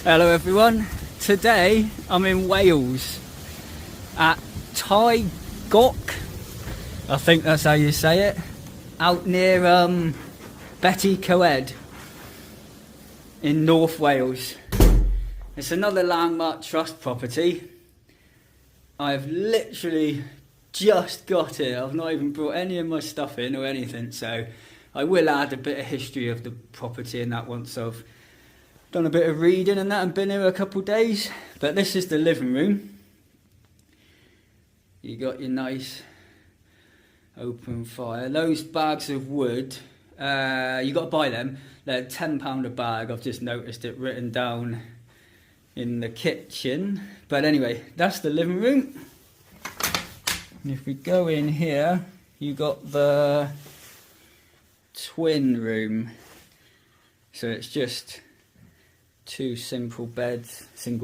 Hello everyone, today I'm in Wales at Tai Gawk, I think that's how you say it, out near Tai Cable in North Wales. It's another landmark trust property. I've literally just got here, I've not even brought any of my stuff in or anything, so I will add a bit of history of the property and that once I've done a bit of reading and that and been here a couple of days. But this is the living room. You got your nice open fire. Those bags of wood, you got to buy them. They're £10 a bag. I've just noticed it written down in the kitchen. But anyway, that's the living room. And if we go in here, you got the twin room. So it's just two single beds in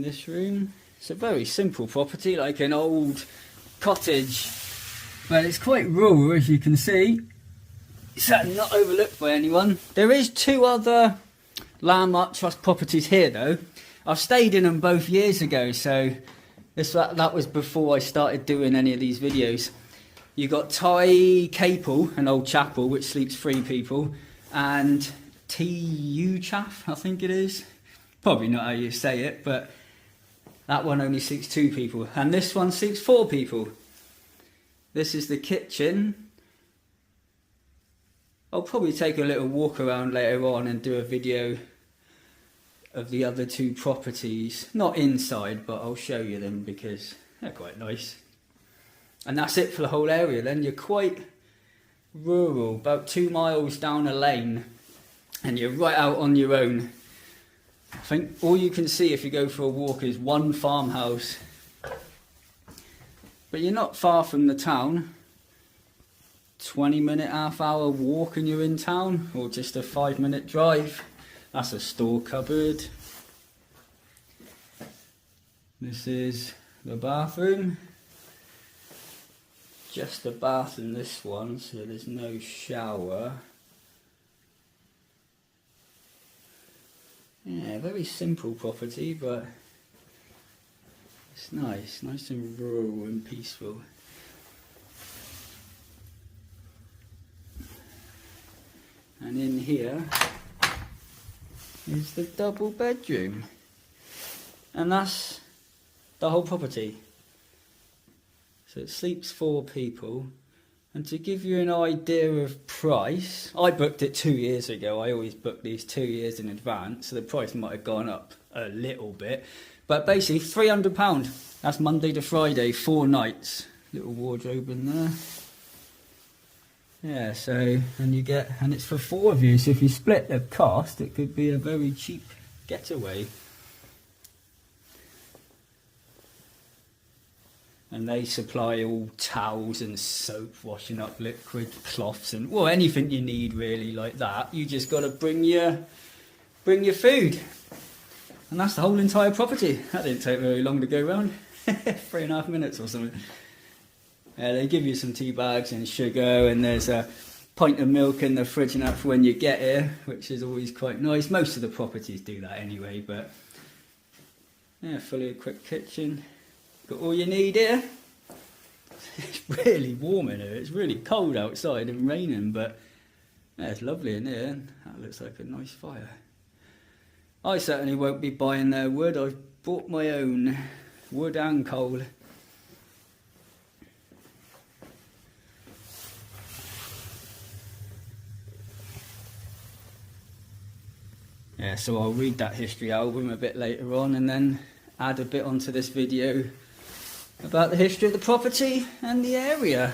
this room. It's a very simple property, like an old cottage, but it's quite rural, as you can see. It's certainly not overlooked by anyone. There is two other landmark trust properties here though. I've stayed in them both years ago, so that was before I started doing any of these videos. You got Tai Cable, an old chapel which sleeps 3 people, and Tai Uchaf, I think it is. Probably not how you say it, but that one only sleeps 2 people. And this one sleeps 4 people. This is the kitchen. I'll probably take a little walk around later on and do a video of the other 2 properties. Not inside, but I'll show you them because they're quite nice. And that's it for the whole area then. You're quite rural, about 2 miles down a lane. And you're right out on your own. I think all you can see if you go for a walk is one farmhouse. But you're not far from the town. 20-minute, half-hour walk and you're in town, or just a 5-minute drive. That's a store cupboard. This is the bathroom. Just a bath in this one, so there's no shower. Yeah, very simple property, but it's nice and rural and peaceful. And in here is the double bedroom. And that's the whole property. So it sleeps 4 people. And to give you an idea of price, I booked it 2 years ago. I always book these 2 years in advance, so the price might have gone up a little bit. But basically, £300. That's Monday to Friday, 4 nights. Little wardrobe in there. Yeah, so, and it's for 4 of you, so if you split the cost, it could be a very cheap getaway. And they supply all towels and soap, washing up liquid, cloths, and well, anything you need really like that. You just got to bring your food, and that's the whole entire property. That didn't take very long to go round, 3.5 minutes or something. They give you some tea bags and sugar, and there's a pint of milk in the fridge and that for when you get here, which is always quite nice. Most of the properties do that anyway, but yeah, fully equipped kitchen. Got all you need here. It's really warm in here. It's really cold outside and raining, but yeah, it's lovely in here. And that looks like a nice fire. I certainly won't be buying their wood. I've bought my own wood and coal. Yeah, so I'll read that history album a bit later on and then add a bit onto this video about the history of the property and the area.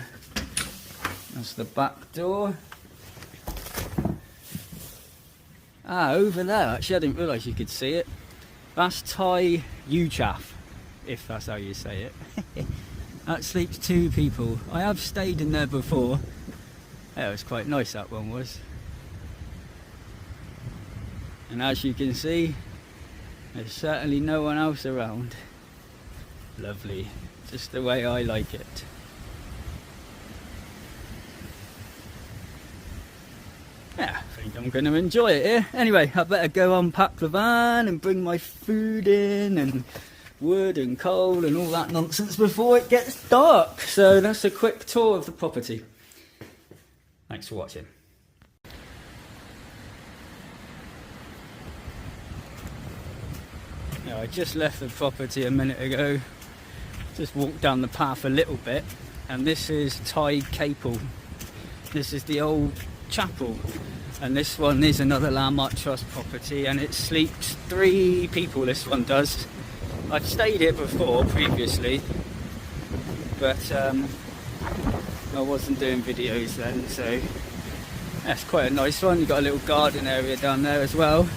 That's the back door. Over there, actually I didn't realise you could see it. That's Tai Uchaf, if that's how you say it. That sleeps 2 people. I have stayed in there before. Yeah, it was quite nice, that one was. And as you can see, there's certainly no one else around. Lovely, just the way I like it. Yeah, think I'm going to enjoy it here. Anyway, I better go unpack the van and bring my food in and wood and coal and all that nonsense before it gets dark. So that's a quick tour of the property. Thanks for watching. Now, I just left the property a minute ago. Just walked down the path a little bit, and this is Tai Cable. This is the old chapel, and this one is another Landmark Trust property, and it sleeps 3 people, this one does. I've stayed here before previously, but I wasn't doing videos then, so that's quite a nice one. You've got a little garden area down there as well.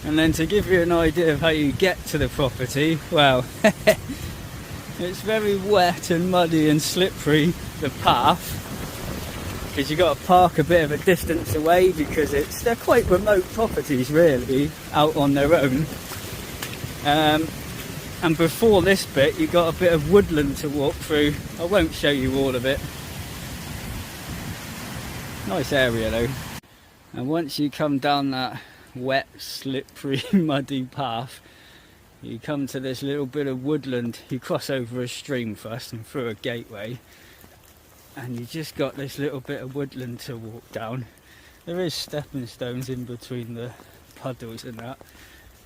And then to give you an idea of how you get to the property, well, it's very wet and muddy and slippery, the path, because you've got to park a bit of a distance away, because they're quite remote properties really, out on their own. And before this bit you've got a bit of woodland to walk through. I won't show you all of it. Nice area though. And once you come down that wet, slippery, muddy path, you come to this little bit of woodland. You cross over a stream first and through a gateway, and you just got this little bit of woodland to walk down. There is stepping stones in between the puddles and that.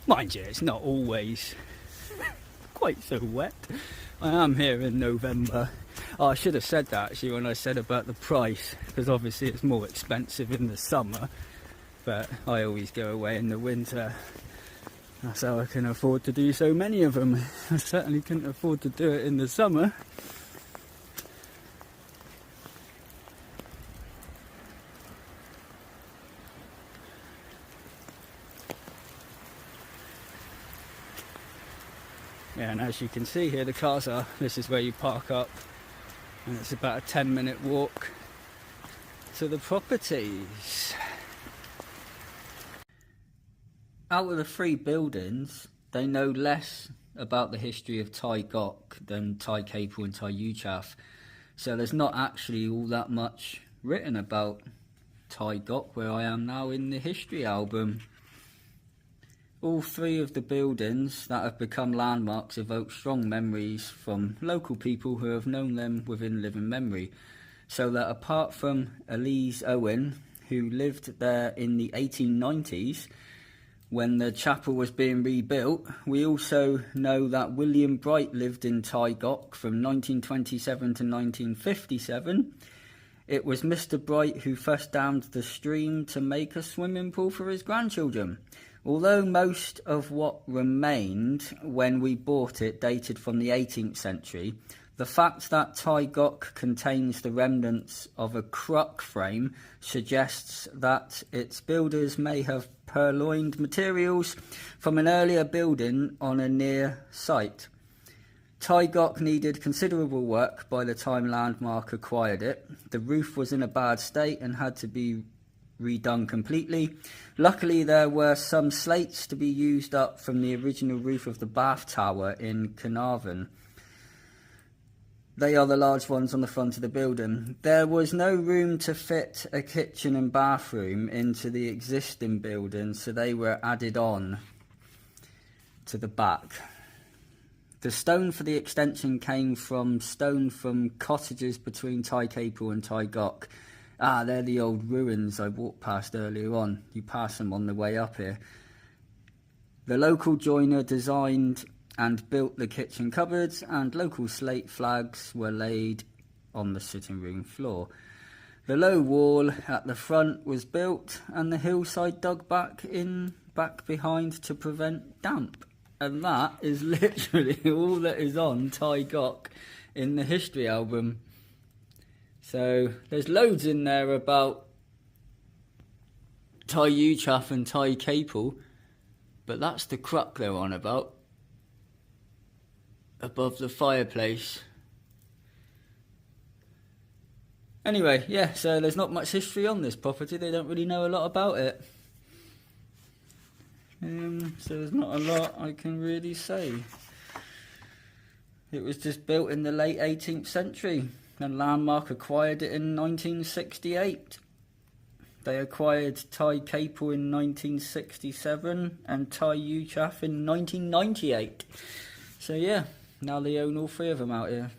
Mind you, it's not always quite so wet. I am here in November. Oh, I should have said that actually when I said about the price, because obviously it's more expensive in the summer, but I always go away in the winter. That's how I can afford to do so many of them. I certainly couldn't afford to do it in the summer. Yeah, and as you can see here, the cars are, this is where you park up, and it's about a 10-minute walk to the properties. Out of the 3 buildings, they know less about the history of Tai Gawk than Tai Cable and Tai Uchaf. So there's not actually all that much written about Tai Gawk where I am now in the history album. All 3 of the buildings that have become landmarks evoke strong memories from local people who have known them within living memory. So that apart from Elise Owen, who lived there in the 1890s, when the chapel was being rebuilt, we also know that William Bright lived in Tai Gawk from 1927 to 1957. It was Mr. Bright who first dammed the stream to make a swimming pool for his grandchildren. Although most of what remained when we bought it dated from the 18th century, the fact that Tai Gawk contains the remnants of a cruck frame suggests that its builders may have purloined materials from an earlier building on a near site. Tai Gawk needed considerable work by the time Landmark acquired it. The roof was in a bad state and had to be redone completely. Luckily, there were some slates to be used up from the original roof of the bath tower in Carnarvon. They are the large ones on the front of the building. There was no room to fit a kitchen and bathroom into the existing building, so they were added on to the back. The stone for the extension came from stone from cottages between Tai Cable and Tai Gawk. Ah, they're the old ruins I walked past earlier on. You pass them on the way up here. The local joiner designed and built the kitchen cupboards, and local slate flags were laid on the sitting room floor. The low wall at the front was built, and the hillside dug back behind to prevent damp. And that is literally all that is on Tai Gawk in the history album. So there's loads in there about Tai Uchaf and Tai Cable, but that's the cruck they're on about, above the fireplace. Anyway, yeah, so there's not much history on this property. They don't really know a lot about it. So there's not a lot I can really say. It was just built in the late 18th century, and Landmark acquired it in 1968. They acquired Tai Cable in 1967 and Tai Uchaf in 1998. So yeah, now they own all three of them out here.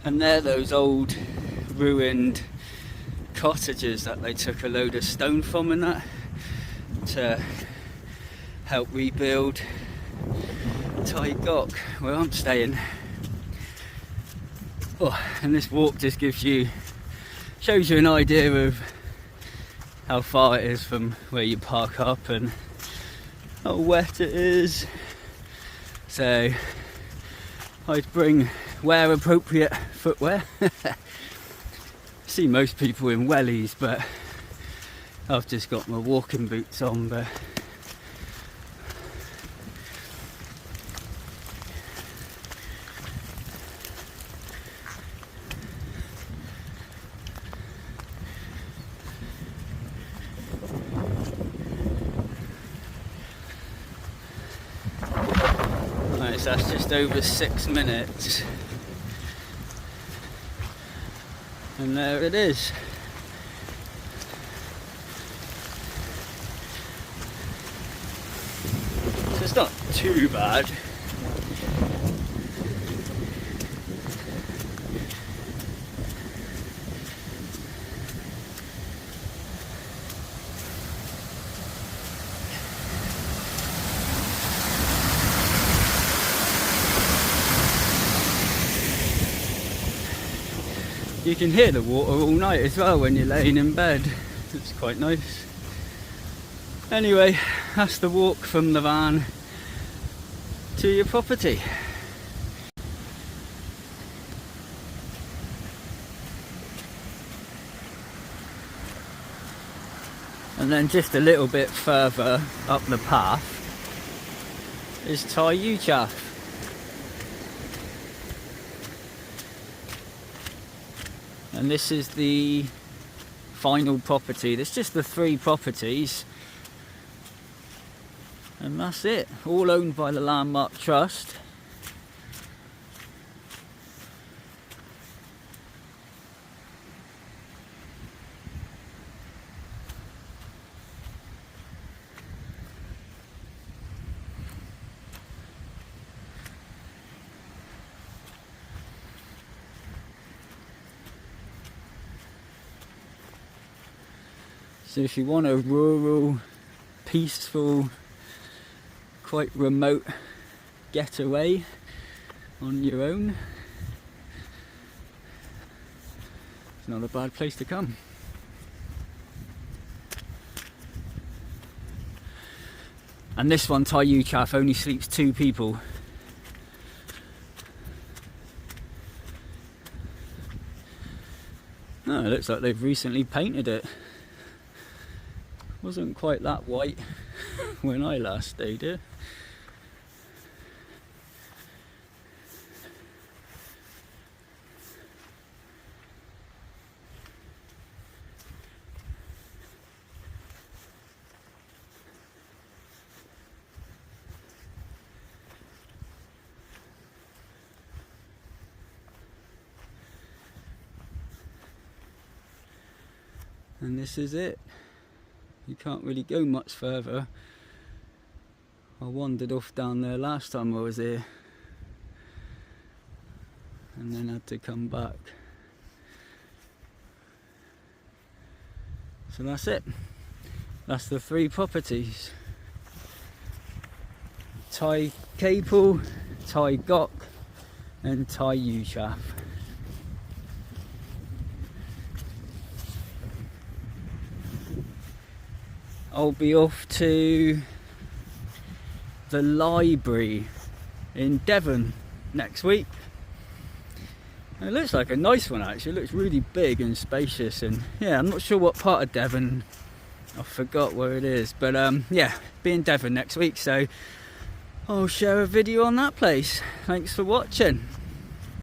And they're those old ruined cottages that they took a load of stone from and that to help rebuild Tai Gawk, where I'm staying. Oh, and this walk just shows you an idea of how far it is from where you park up and how wet it is. So I'd wear appropriate footwear. See most people in wellies, but I've just got my walking boots on. But nice, that's just over 6 minutes. And there it is. So it's not too bad. You can hear the water all night as well when you're laying in bed. It's quite nice. Anyway, that's the walk from the van to your property. And then just a little bit further up the path is Tai Uchaf. And this is the final property. There's just the 3 properties. And that's it. All owned by the Landmark Trust. So if you want a rural, peaceful, quite remote getaway on your own, it's not a bad place to come. And this one, Tai Uchaf, only sleeps 2 people. Oh, it looks like they've recently painted it. Wasn't quite that white when I last stayed here. And this is it. You can't really go much further. I wandered off down there last time I was here and then had to come back. So that's it. That's the 3 properties. Tai Cable, Tai Gawk and Tai Uchaf. I'll be off to the library in Devon next week. It looks like a nice one actually. It looks really big and spacious, and yeah, I'm not sure what part of Devon. I forgot where it is, but yeah, be in Devon next week, so I'll share a video on that place. Thanks for watching.